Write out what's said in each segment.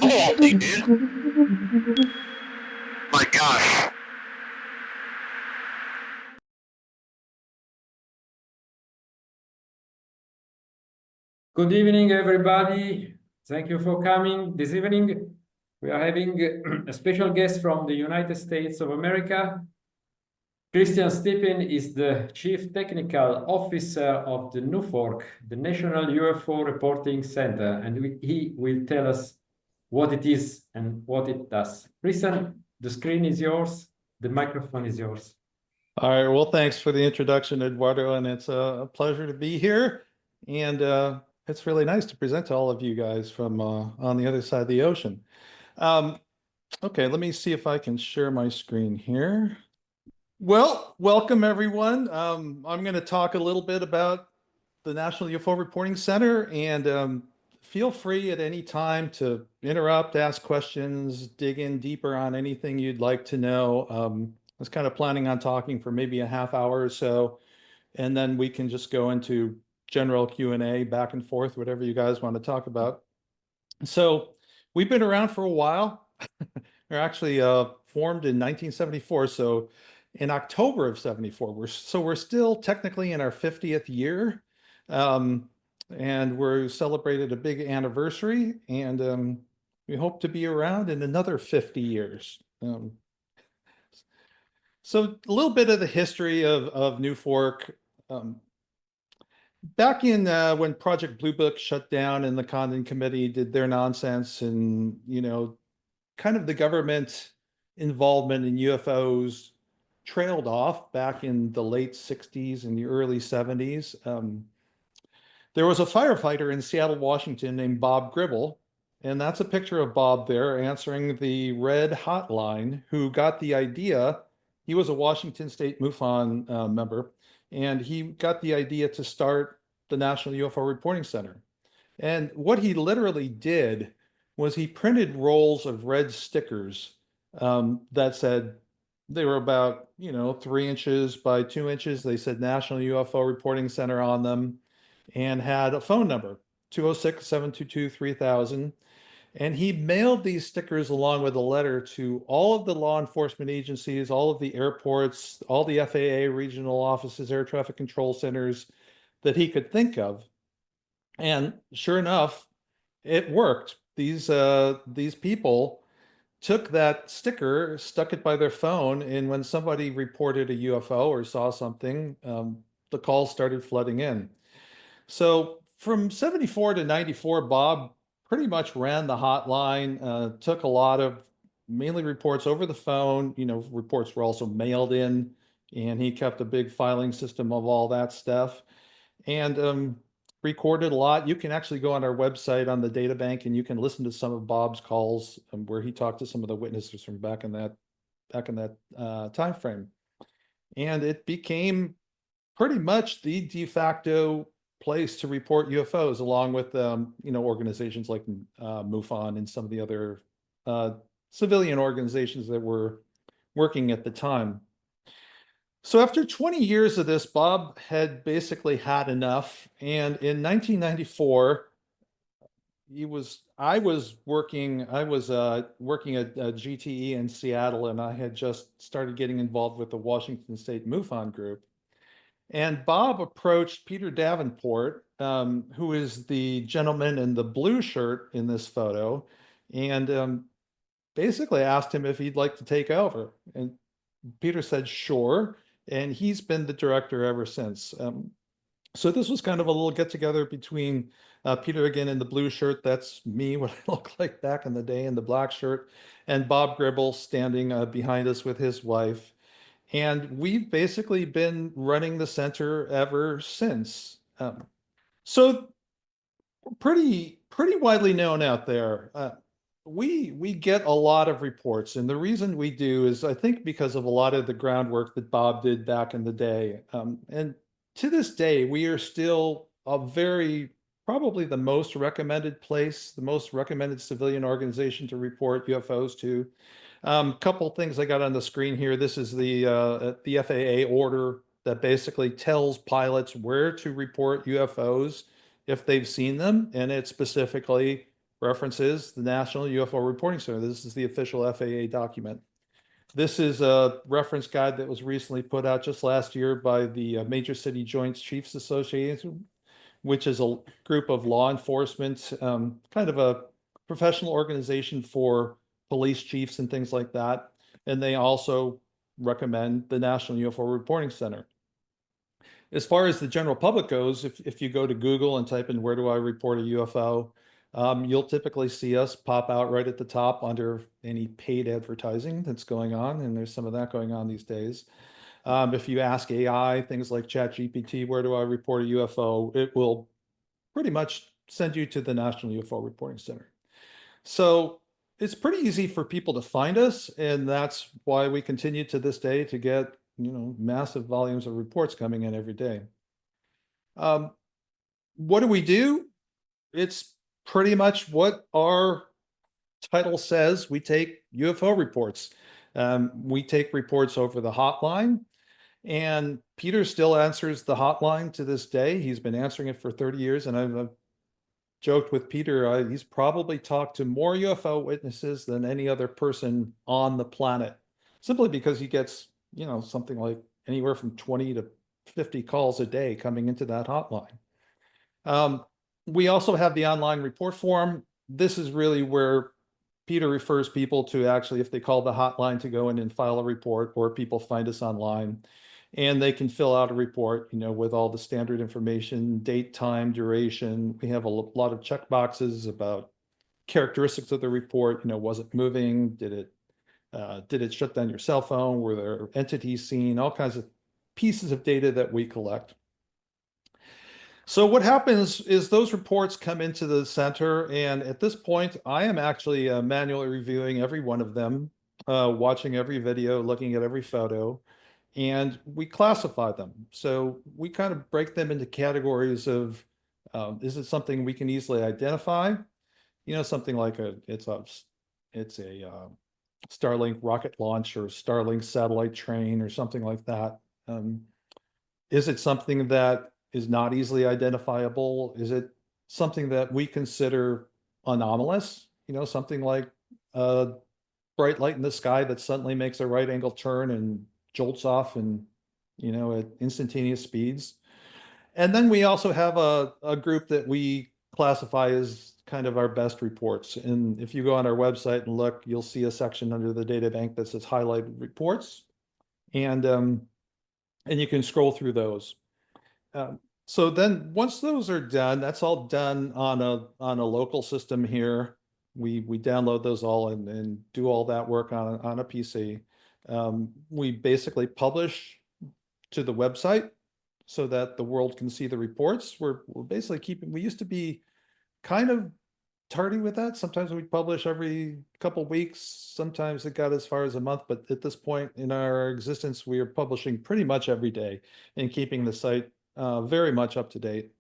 Holy dude. My gosh. Good evening, everybody. Thank you for coming. This evening, we are having a special guest from the United States of America. Christian Stepien is the Chief Technical Officer of the NUFORC, the National UFO Reporting Center, and he will tell us what it is and what it does. Christian, the screen is yours. The microphone is yours. All right. Well, thanks for the introduction, Edoardo, and it's a pleasure to be here. And it's really nice to present to all of you guys from on the other side of the ocean. Okay, let me see if I can share my screen here. Well, welcome everyone. I'm going to talk a little bit about the National UFO Reporting Center, and feel free at any time to interrupt, ask questions, dig in deeper on anything you'd like to know. I was kind of planning on talking for maybe a half hour or so, and then we can just go into general Q&A back and forth, whatever you guys want to talk about. So we've been around for a while. We're actually formed in 1974. So in October of 74, we're still technically in our 50th year. And we're celebrated a big anniversary, and we hope to be around in another 50 years. So a little bit of the history of NUFORC. Back in when Project Blue Book shut down and the Condon Committee did their nonsense, and kind of the government involvement in UFOs trailed off back in the late 60s and the early 70s. There was a firefighter in Seattle, Washington named Bob Gribble, and that's a picture of Bob there answering the red hotline, who got the idea. He was a Washington State MUFON member, and he got the idea to start the National UFO Reporting Center. And what he literally did was he printed rolls of red stickers that said, they were about 3 inches by 2 inches. They said National UFO Reporting Center on them, and had a phone number, 206-722-3000. And he mailed these stickers along with a letter to all of the law enforcement agencies, all of the airports, all the FAA regional offices, air traffic control centers that he could think of. And sure enough, it worked. These people took that sticker, stuck it by their phone, and when somebody reported a UFO or saw something, the calls started flooding in. So from 74 to 94, Bob pretty much ran the hotline, took a lot of mainly reports over the phone. Reports were also mailed in, and he kept a big filing system of all that stuff, and recorded a lot. You can actually go on our website on the data bank, and you can listen to some of Bob's calls where he talked to some of the witnesses from back in that time frame. And it became pretty much the de facto place to report UFOs, along with organizations like MUFON and some of the other civilian organizations that were working at the time. So after 20 years of this, Bob had basically had enough, and in 1994, I was working at GTE in Seattle, and I had just started getting involved with the Washington State MUFON group. And Bob approached Peter Davenport, who is the gentleman in the blue shirt in this photo, and basically asked him if he'd like to take over. And Peter said, sure. And he's been the director ever since. So this was kind of a little get together between Peter again in the blue shirt. That's me, what I look like back in the day in the black shirt, and Bob Gribble standing behind us with his wife. And we've basically been running the center ever since. So pretty widely known out there. We get a lot of reports, and the reason we do is, I think, because of a lot of the groundwork that Bob did back in the day. And to this day, we are still probably the most recommended place, the most recommended civilian organization to report UFOs to. Couple things I got on the screen here. This is the FAA order that basically tells pilots where to report UFOs. if they've seen them, and it specifically references the National UFO Reporting Center. This is the official FAA document. This is a reference guide that was recently put out just last year by the Major City Joint Chiefs Association, which is a group of law enforcement, kind of a professional organization for police chiefs and things like that. And they also recommend the National UFO Reporting Center. As far as the general public goes, if you go to Google and type in "where do I report a UFO," you'll typically see us pop out right at the top under any paid advertising that's going on, and there's some of that going on these days. If you ask AI, things like ChatGPT, "where do I report a UFO?" it will pretty much send you to the National UFO Reporting Center. So it's pretty easy for people to find us, and that's why we continue to this day to get, massive volumes of reports coming in every day. What do we do? It's pretty much what our title says. We take UFO reports. We take reports over the hotline, and Peter still answers the hotline to this day. He's been answering it for 30 years, and I've joked with Peter, he's probably talked to more UFO witnesses than any other person on the planet, simply because he gets, something like anywhere from 20 to 50 calls a day coming into that hotline. We also have the online report form. This is really where Peter refers people to actually, if they call the hotline, to go in and file a report, or people find us online and they can fill out a report, with all the standard information, date, time, duration. We have a lot of check boxes about characteristics of the report. Was it moving? Did it shut down your cell phone? Were there entities seen? All kinds of pieces of data that we collect. So what happens is those reports come into the center, and at this point, I am actually manually reviewing every one of them, watching every video, looking at every photo, and we classify them. So we kind of break them into categories of, is it something we can easily identify? Something like it's a Starlink rocket launch or Starlink satellite train or something like that. Is it something that is not easily identifiable? Is it something that we consider anomalous? Something like a bright light in the sky that suddenly makes a right angle turn and jolts off and, at instantaneous speeds. And then we also have a group that we classify as kind of our best reports. And if you go on our website and look, you'll see a section under the data bank that says highlighted reports. And you can scroll through those. So then once those are done, that's all done on a local system here. We download those all and do all that work on a PC. We basically publish to the website so that the world can see the reports. We're basically we used to be kind of tardy with that. Sometimes we'd publish every couple weeks. Sometimes it got as far as a month, but at this point in our existence, we are publishing pretty much every day and keeping the site very much up to date.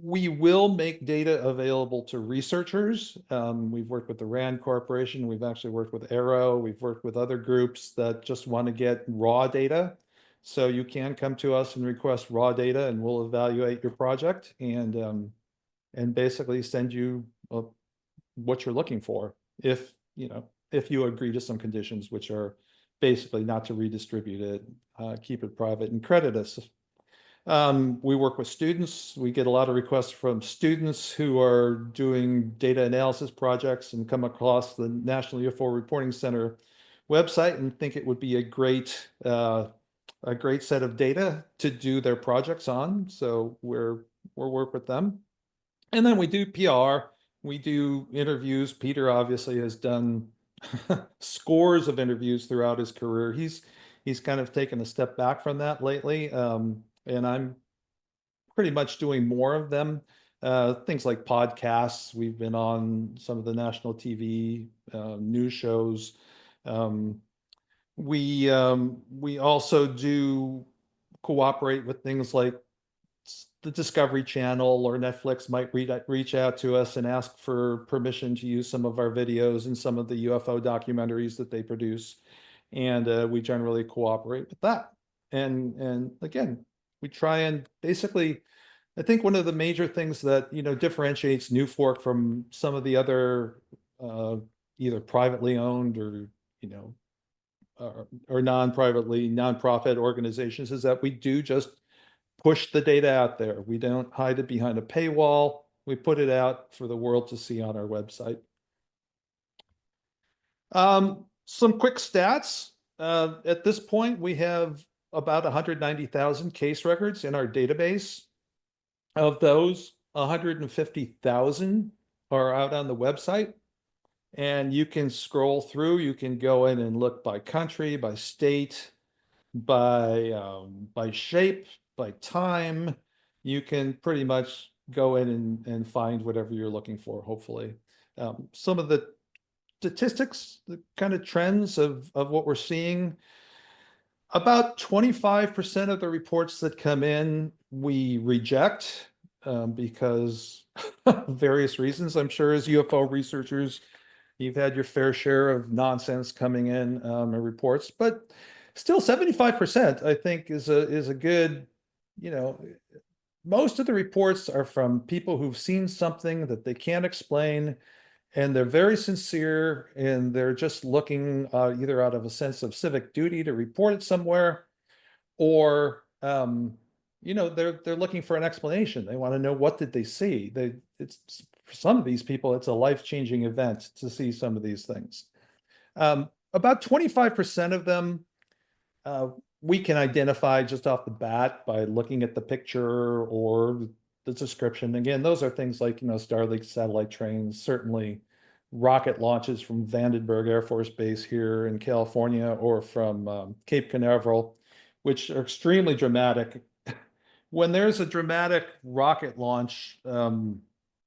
We will make data available to researchers. We've worked with the RAND Corporation. We've actually worked with Aero. We've worked with other groups that just want to get raw data. So you can come to us and request raw data, and we'll evaluate your project and basically send you what you're looking for, if you agree to some conditions, which are basically not to redistribute it, keep it private, and credit us. We work with students. We get a lot of requests from students who are doing data analysis projects and come across the National UFO Reporting Center website and think it would be a great set of data to do their projects on. So we'll work with them. And then we do PR. We do interviews. Peter obviously has done scores of interviews throughout his career. He's kind of taken a step back from that lately. And I'm pretty much doing more of them. Things like podcasts. We've been on some of the national TV news shows. We also do cooperate with things like the Discovery Channel or Netflix might reach out to us and ask for permission to use some of our videos and some of the UFO documentaries that they produce. And we generally cooperate with that. And again, we try and basically I think one of the major things that, differentiates NUFORC from some of the other either privately owned or, or nonprofit organizations is that we do just push the data out there. We don't hide it behind a paywall. We put it out for the world to see on our website. Some quick stats. At this point, we have about 190,000 case records in our database. Of those, 150,000 are out on the website. And you can scroll through, you can go in and look by country, by state, by shape, by time. You can pretty much go in and find whatever you're looking for, hopefully. Some of the statistics, the kind of trends of what we're seeing. About 25% of the reports that come in, we reject because of various reasons. I'm sure as UFO researchers, you've had your fair share of nonsense coming in reports, but still 75%, I think, is a good, most of the reports are from people who've seen something that they can't explain, and they're very sincere, and they're just looking either out of a sense of civic duty to report it somewhere, or they're looking for an explanation. They want to know, what did they see? It's for some of these people, it's a life-changing event to see some of these things. About 25% of them we can identify just off the bat by looking at the picture or the description. Again, those are things like, Starlink satellite trains, certainly rocket launches from Vandenberg Air Force Base here in California, or from Cape Canaveral, which are extremely dramatic. When there's a dramatic rocket launch,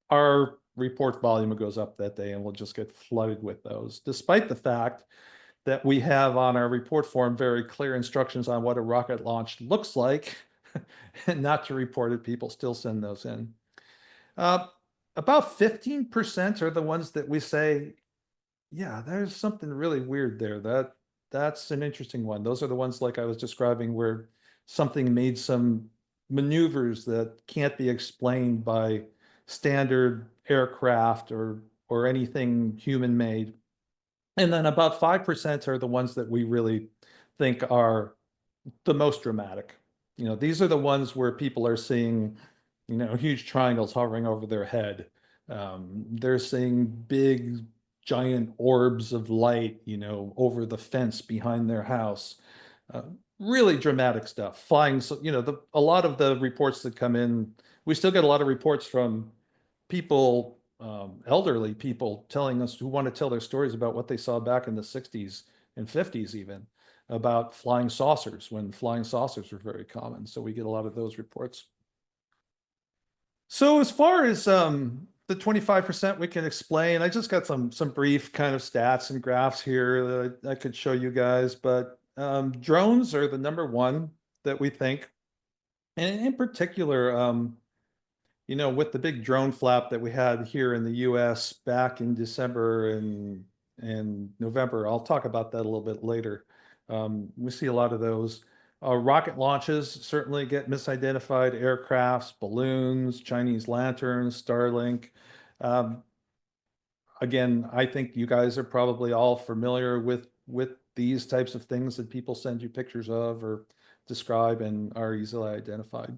our report volume goes up that day, and we'll just get flooded with those, despite the fact that we have on our report form very clear instructions on what a rocket launch looks like, and not to report it. People still send those in. About 15% are the ones that we say, yeah, there's something really weird there. That's an interesting one. Those are the ones, like I was describing, where something made some maneuvers that can't be explained by standard aircraft or anything human made. And then about 5% are the ones that we really think are the most dramatic. These are the ones where people are seeing, huge triangles hovering over their head. They're seeing big, giant orbs of light, over the fence behind their house. Really dramatic stuff. Flying, so, a lot of the reports that come in, we still get a lot of reports from people, elderly people, telling us, who want to tell their stories about what they saw back in the 60s and 50s, even about flying saucers, when flying saucers were very common. So we get a lot of those reports. So as far as the 25% we can explain, I just got some brief kind of stats and graphs here that I could show you guys, but drones are the number one that we think. And in particular, with the big drone flap that we had here in the US back in December and November, I'll talk about that a little bit later. We see a lot of those. Rocket launches certainly get misidentified. Aircrafts, balloons, Chinese lanterns, Starlink. Again, I think you guys are probably all familiar with these types of things that people send you pictures of or describe and are easily identified.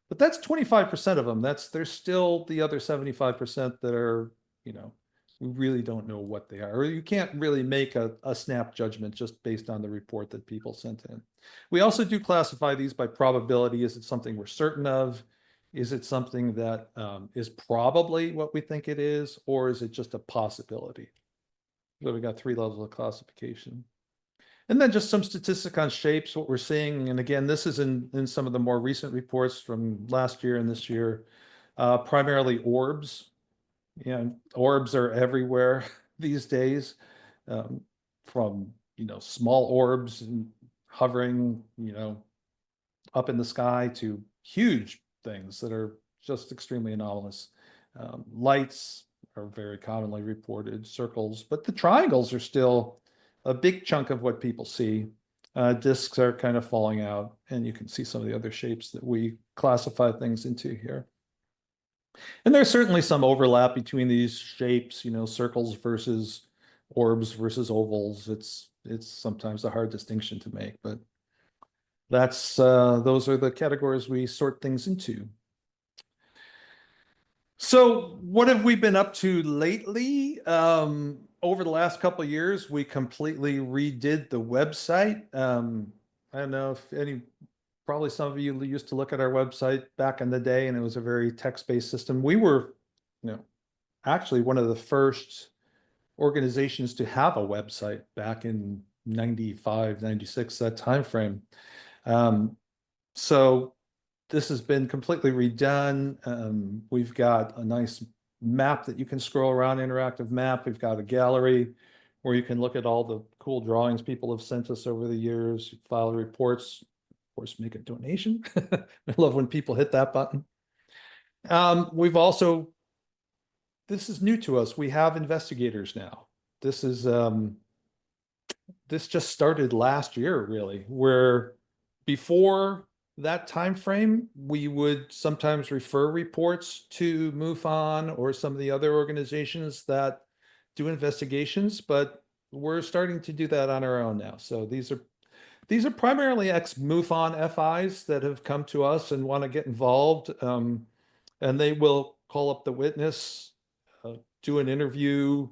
But that's 25% of them. There's still the other 75% that are, we really don't know what they are. Or you can't really make a snap judgment just based on the report that people sent in. We also do classify these by probability. Is it something we're certain of? Is it something that is probably what we think it is? Or is it just a possibility? So we got 3 levels of classification. And then just some statistic on shapes, what we're seeing. And again, this is in some of the more recent reports from last year and this year, primarily orbs. Orbs are everywhere these days, from, small orbs hovering, up in the sky, to huge things that are just extremely anomalous. Lights are very commonly reported, circles, but the triangles are still a big chunk of what people see. discs are kind of falling out, and you can see some of the other shapes that we classify things into here. And there's certainly some overlap between these shapes, circles versus orbs versus ovals. It's sometimes a hard distinction to make, but that's those are the categories we sort things into. So what have we been up to lately? Over the last couple of years, we completely redid the website. I don't know if probably some of you used to look at our website back in the day, and it was a very text-based system. We were, actually one of the first organizations to have a website back in 95, 96, that time frame. So this has been completely redone. We've got a nice map that you can scroll around, interactive map. We've got a gallery where you can look at all the cool drawings people have sent us over the years, file reports, of course, make a donation. I love when people hit that button. We've also, this is new to us. We have investigators now. This is, this just started last year, really, where before that time frame, we would sometimes refer reports to MUFON or some of the other organizations that do investigations, but we're starting to do that on our own now. So these are primarily ex-MUFON FIs that have come to us and want to get involved, and they will call up the witness, do an interview,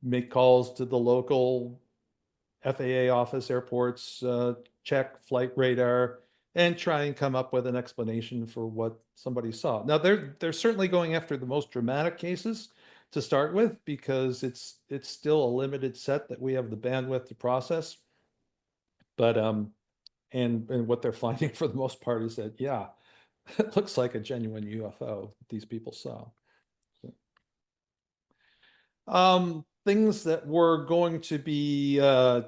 make calls to the local FAA office, airports, check flight radar, and try and come up with an explanation for what somebody saw. Now, they're certainly going after the most dramatic cases to start with, because it's still a limited set that we have the bandwidth to process. But and what they're finding for the most part is that, yeah, it looks like a genuine UFO that these people saw. Things that we're going to be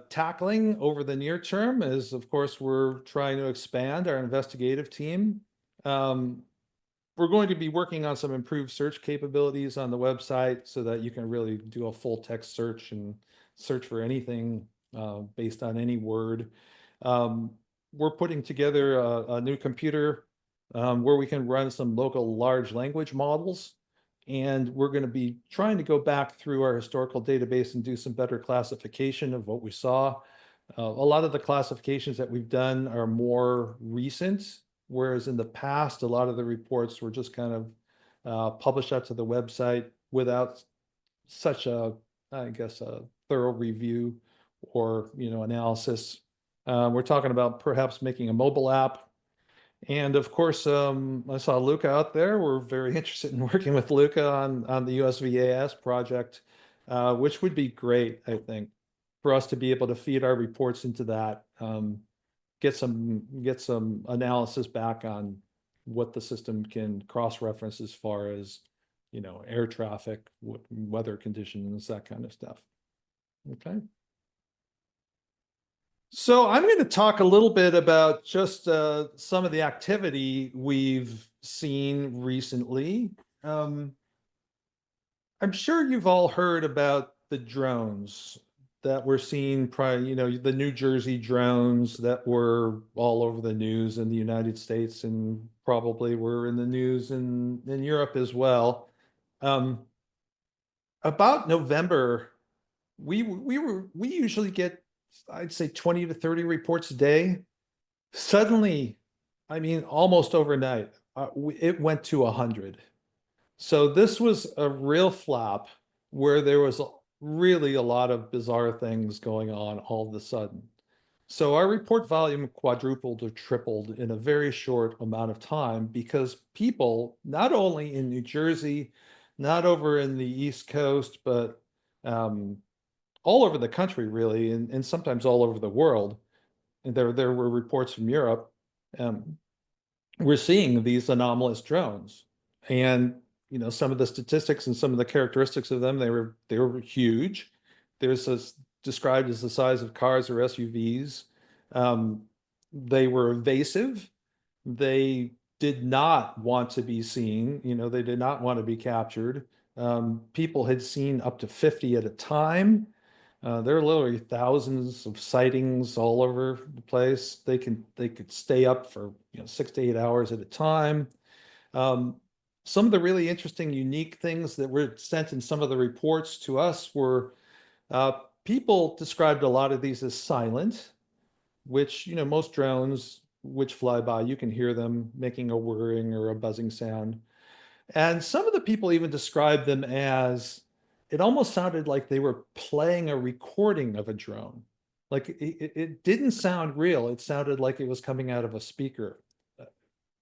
tackling over the near term is, of course, we're trying to expand our investigative team. We're going to be working on some improved search capabilities on the website so that you can really do a full text search and search for anything based on any word. We're putting together a new computer where we can run some local large language models. And we're going to be trying to go back through our historical database and do some better classification of what we saw. A lot of the classifications that we've done are more recent, whereas in the past, a lot of the reports were just kind of published out to the website without such a, I guess, a thorough review or, analysis. We're talking about perhaps making a mobile app. And of course, I saw Luca out there. We're very interested in working with Luca on the USVAS project, which would be great, I think, for us to be able to feed our reports into that, get some analysis back on what the system can cross-reference as far as, air traffic, weather conditions, that kind of stuff. Okay. So I'm going to talk a little bit about just some of the activity we've seen recently. I'm sure you've all heard about the drones that we're seeing, the New Jersey drones that were all over the news in the United States and probably were in the news in Europe as well. About November, we usually get, I'd say 20 to 30 reports a day. Suddenly, I mean, almost overnight, it went to 100. So this was a real flop where there was really a lot of bizarre things going on all of a sudden. So our report volume quadrupled or tripled in a very short amount of time because people, not only in New Jersey, not over in the East Coast, but all over the country, really, and sometimes all over the world. And there were reports from Europe. We're seeing these anomalous drones, and some of the statistics and some of the characteristics of them, they were huge. There's this described as the size of cars or SUVs. They were evasive. They did not want to be seen. They did not want to be captured. People had seen up to 50 at a time. There are literally thousands of sightings all over the place. They could stay up for 6 to 8 hours at a time. Some of the really interesting, unique things that were sent in some of the reports to us were people described a lot of these as silent, which most drones which fly by, you can hear them making a whirring or a buzzing sound. And some of the people even described them as, it almost sounded like they were playing a recording of a drone. Like it didn't sound real. It sounded like it was coming out of a speaker,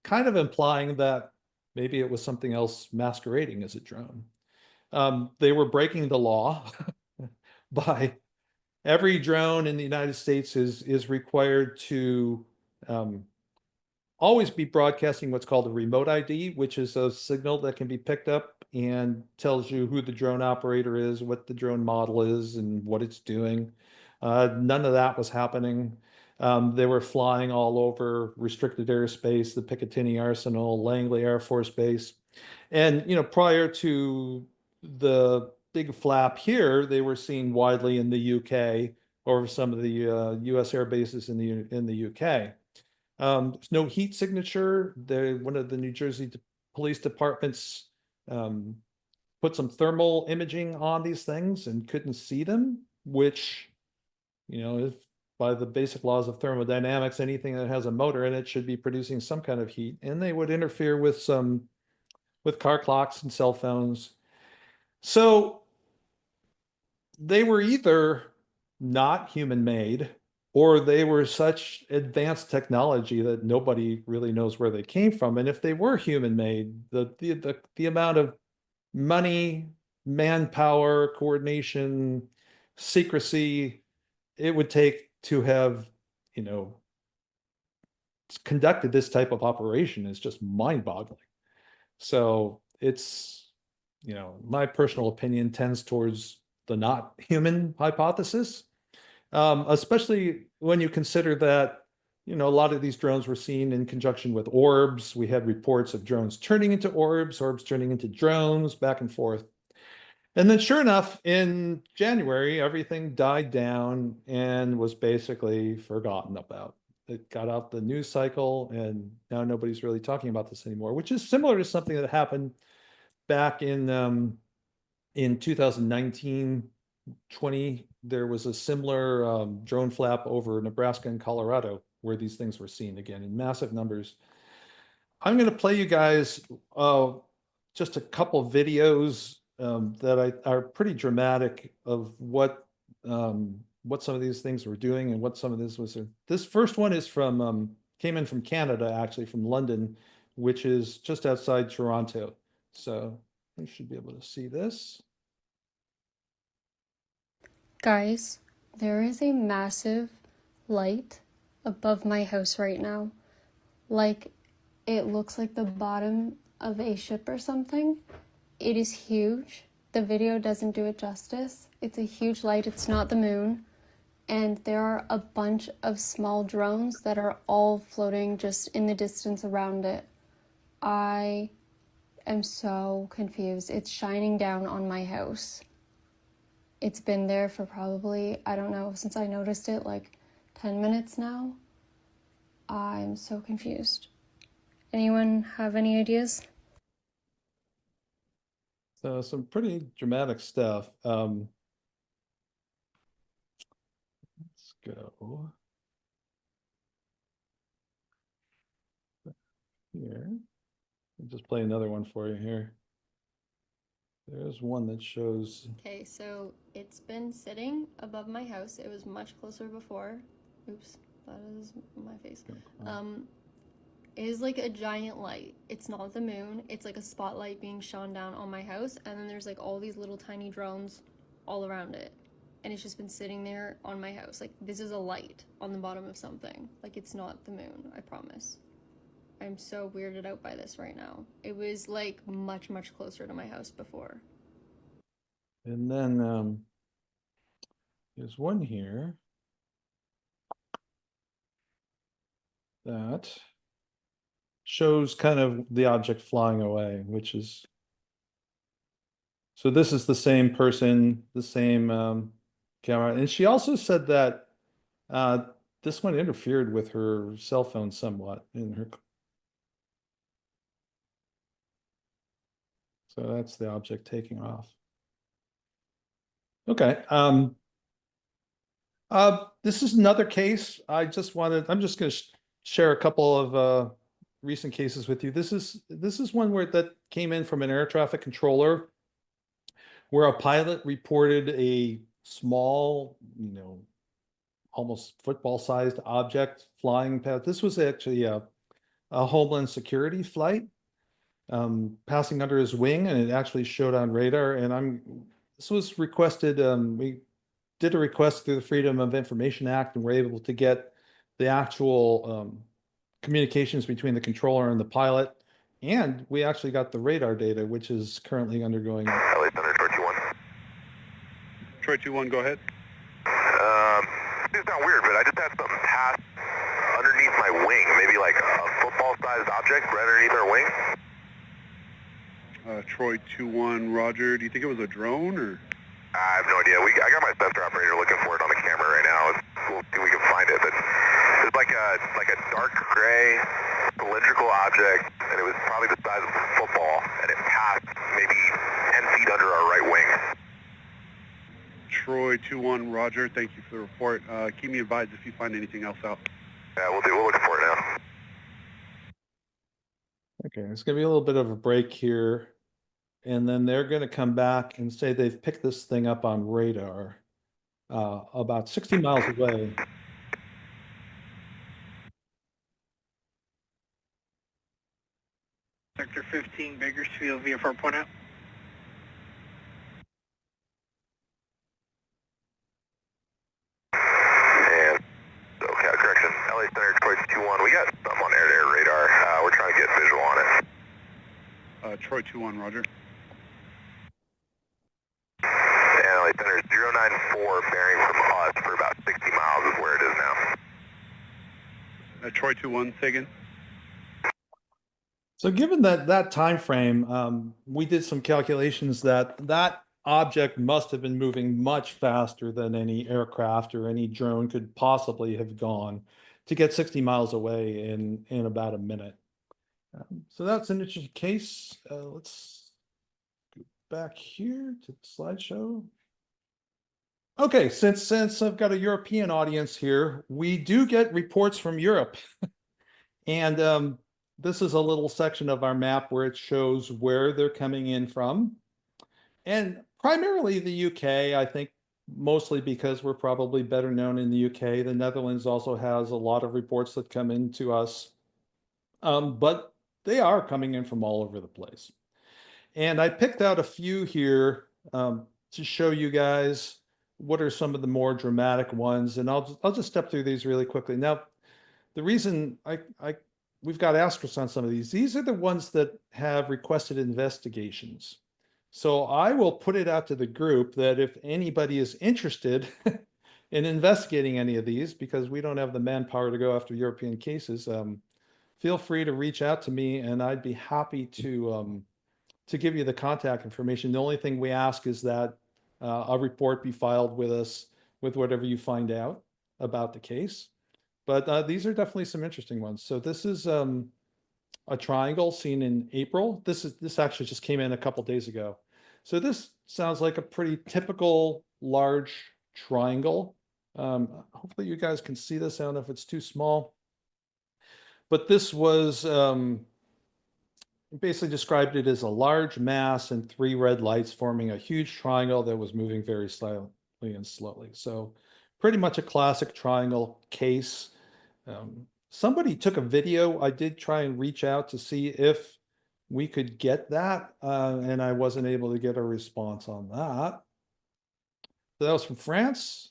kind of implying that maybe it was something else masquerading as a drone. They were breaking the law by every drone in the United States is required to always be broadcasting what's called a remote ID, which is a signal that can be picked up and tells you who the drone operator is, what the drone model is, and what it's doing. None of that was happening. They were flying all over restricted airspace, the Picatinny Arsenal, Langley Air Force Base. And, prior to the big flap here, they were seen widely in the UK or some of the US air bases in the UK. There's no heat signature. One of the New Jersey police departments put some thermal imaging on these things and couldn't see them, which, if by the basic laws of thermodynamics, anything that has a motor in it should be producing some kind of heat, and they would interfere with car clocks and cell phones. So they were either not human made, or they were such advanced technology that nobody really knows where they came from. And if they were human made, the amount of money, manpower, coordination, secrecy it would take to have, conducted this type of operation is just mind-boggling. So it's, my personal opinion tends towards the not human hypothesis. Especially when you consider that, a lot of these drones were seen in conjunction with orbs. We had reports of drones turning into orbs turning into drones, back and forth. And then sure enough, in January, everything died down and was basically forgotten about. It got out the news cycle, and now nobody's really talking about this anymore, which is similar to something that happened back in 2019, 20. There was a similar drone flap over Nebraska and Colorado where these things were seen again in massive numbers. I'm going to play you guys just a couple videos that are pretty dramatic of what some of these things were doing and what some of this was. This first one is came in from Canada, actually from London, which is just outside Toronto. So you should be able to see this. Guys, there is a massive light above my house right now. Like, it looks like the bottom of a ship or something. It is huge. The video doesn't do it justice. It's a huge light. It's not the moon. And there are a bunch of small drones that are all floating just in the distance around it. I am so confused. It's shining down on my house. It's been there for probably, I don't know, since I noticed it, like 10 minutes now. I'm so confused. Anyone have any ideas? So some pretty dramatic stuff. Let's go here. I'll just play another one for you here. There's one that shows. Okay, so it's been sitting above my house. It was much closer before. Oops, that is my face. It is like a giant light. It's not the moon. It's like a spotlight being shone down on my house, and then there's like all these little tiny drones all around it. And it's just been sitting there on my house. Like, this is a light on the bottom of something. Like, it's not the moon, I promise. I'm so weirded out by this right now. It was like much, much closer to my house before. And then there's one here that shows kind of the object flying away, which is, so this is the same person, the same camera. And she also said that this one interfered with her cell phone somewhat in her. So that's the object taking off. Okay. This is another case. I'm just going to share a couple of recent cases with you. This is one that came in from an air traffic controller where a pilot reported a small, almost football-sized object flying past. This was actually a Homeland Security flight passing under his wing, and it actually showed on radar. And this was requested. We did a request through the Freedom of Information Act, and were able to get the actual communications between the controller and the pilot. And we actually got the radar data, which is currently undergoing. LA Center, Troy 2-1. Troy 2-1, go ahead. It's not weird, but I just had something pass underneath my wing, maybe like a football-sized object right underneath our wing. Troy 2-1, Roger. Do you think it was a drone or? I have no idea. I got my sensor operator looking for it on the camera right now. We'll see if we can find it. But it's like a dark gray cylindrical object, and it was probably the size of a football, and it passed maybe 10 feet under our right wing. Troy 2-1, Roger. Thank you for the report. Keep me advised if you find anything else out. Yeah, we'll do. We're looking for it now. Okay, it's going to be a little bit of a break here. And then they're going to come back and say they've picked this thing up on radar about 60 miles away. Sector 15, Bakersfield, VFR point out. And, okay, correction. LA Center, Troy 2-1. We got something on air-to-air radar. We're trying to get visual on it. Troy 2-1, Roger. And LA Center 094 bearing from us for about 60 miles is where it is now. Troy 2-1, say again. So given that time frame, we did some calculations that object must have been moving much faster than any aircraft or any drone could possibly have gone to get 60 miles away in about a minute. So that's an interesting case. Let's go back here to the slideshow. Okay, since I've got a European audience here, we do get reports from Europe. And this is a little section of our map where it shows where they're coming in from. And primarily the UK, I think mostly because we're probably better known in the UK. The Netherlands also has a lot of reports that come in to us. But they are coming in from all over the place. And I picked out a few here to show you guys what are some of the more dramatic ones. And I'll just step through these really quickly. Now, the reason we've got asterisks on some of these are the ones that have requested investigations. So I will put it out to the group that if anybody is interested in investigating any of these, because we don't have the manpower to go after European cases, feel free to reach out to me and I'd be happy to give you the contact information. The only thing we ask is that a report be filed with us with whatever you find out about the case. But these are definitely some interesting ones. So this is a triangle seen in April. This actually just came in a couple days ago. So this sounds like a pretty typical large triangle. Hopefully you guys can see this. I don't know if it's too small. But this was basically described it as a large mass and 3 red lights forming a huge triangle that was moving very silently and slowly. So pretty much a classic triangle case. Somebody took a video. I did try and reach out to see if we could get that, and I wasn't able to get a response on that. So that was from France.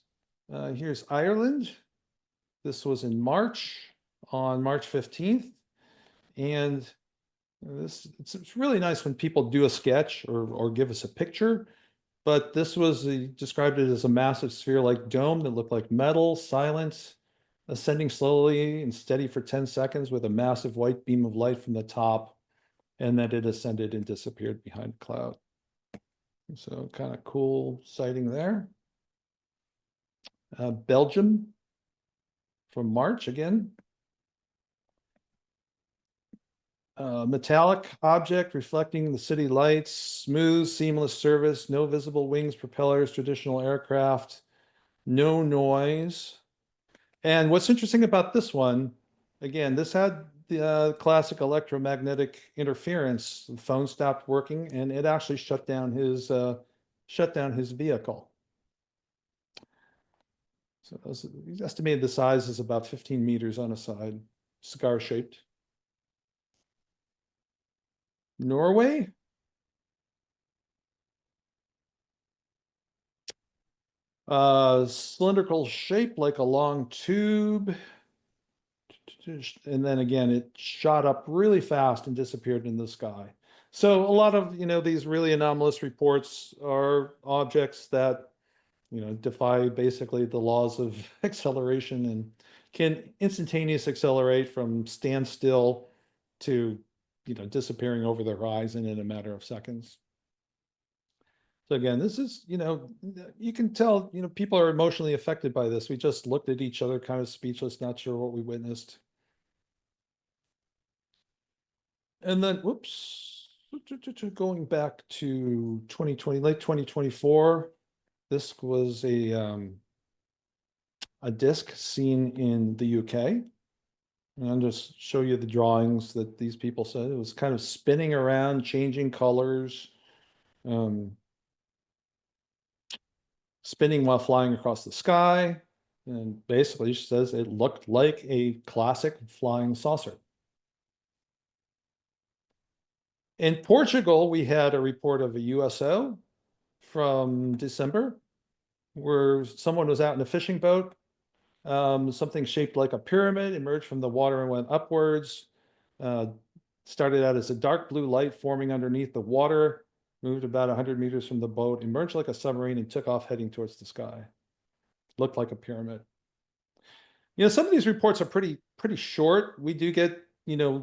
Here's Ireland. This was in March, on March 15th. And it's really nice when people do a sketch or give us a picture. But this was described it as a massive sphere-like dome that looked like metal, silent, ascending slowly and steady for 10 seconds with a massive white beam of light from the top, and then it ascended and disappeared behind the cloud. So kind of cool sighting there. Belgium from March again. Metallic object reflecting the city lights, smooth, seamless service, no visible wings, propellers, traditional aircraft, no noise. And what's interesting about this one, again, this had the classic electromagnetic interference. The phone stopped working, and it actually shut down his vehicle. So he's estimated the size is about 15 meters on a side, cigar shaped. Norway. Cylindrical shape like a long tube. And then again, it shot up really fast and disappeared in the sky. So a lot of, these really anomalous reports are objects that, defy basically the laws of acceleration and can instantaneously accelerate from standstill to, disappearing over the horizon in a matter of seconds. So again, this is, you can tell, people are emotionally affected by this. We just looked at each other kind of speechless, not sure what we witnessed. And then, whoops, going back to 2020, late 2024, this was a disc seen in the UK. And I'll just show you the drawings that these people said. It was kind of spinning around, changing colors, spinning while flying across the sky. And basically she says it looked like a classic flying saucer. In Portugal, we had a report of a USO from December where someone was out in a fishing boat. Something shaped like a pyramid emerged from the water and went upwards. Started out as a dark blue light forming underneath the water, moved about 100 meters from the boat, emerged like a submarine, and took off heading towards the sky. Looked like a pyramid. Some of these reports are pretty short. We do get,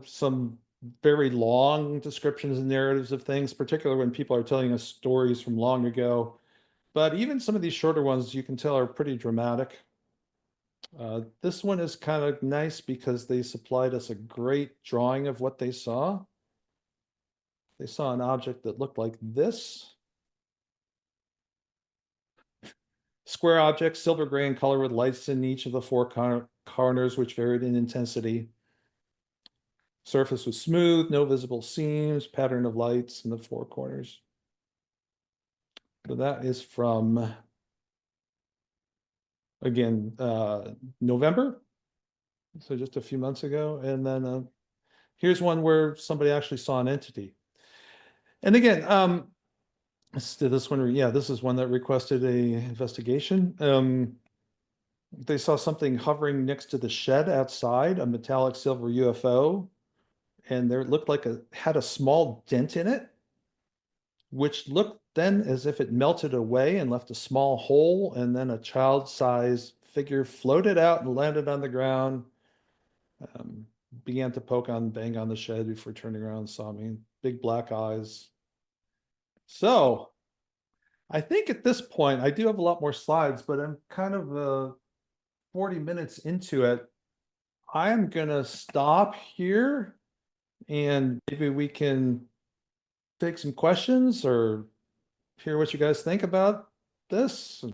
some very long descriptions and narratives of things, particularly when people are telling us stories from long ago. But even some of these shorter ones, you can tell, are pretty dramatic. This one is kind of nice because they supplied us a great drawing of what they saw. They saw an object that looked like this. Square object, silver gray in color with lights in each of the four corners, which varied in intensity. Surface was smooth, no visible seams, pattern of lights in the four corners. So that is from, again, November. So just a few months ago. And then here's one where somebody actually saw an entity. And again, this one, yeah, this is one that requested a investigation. They saw something hovering next to the shed outside, a metallic silver UFO. And there it looked like it had a small dent in it, which looked then as if it melted away and left a small hole, and then a child-sized figure floated out and landed on the ground, began to bang on the shed before turning around and saw me. Big black eyes. So I think at this point, I do have a lot more slides, but I'm kind of 40 minutes into it. I am going to stop here. And maybe we can take some questions or hear what you guys think about this.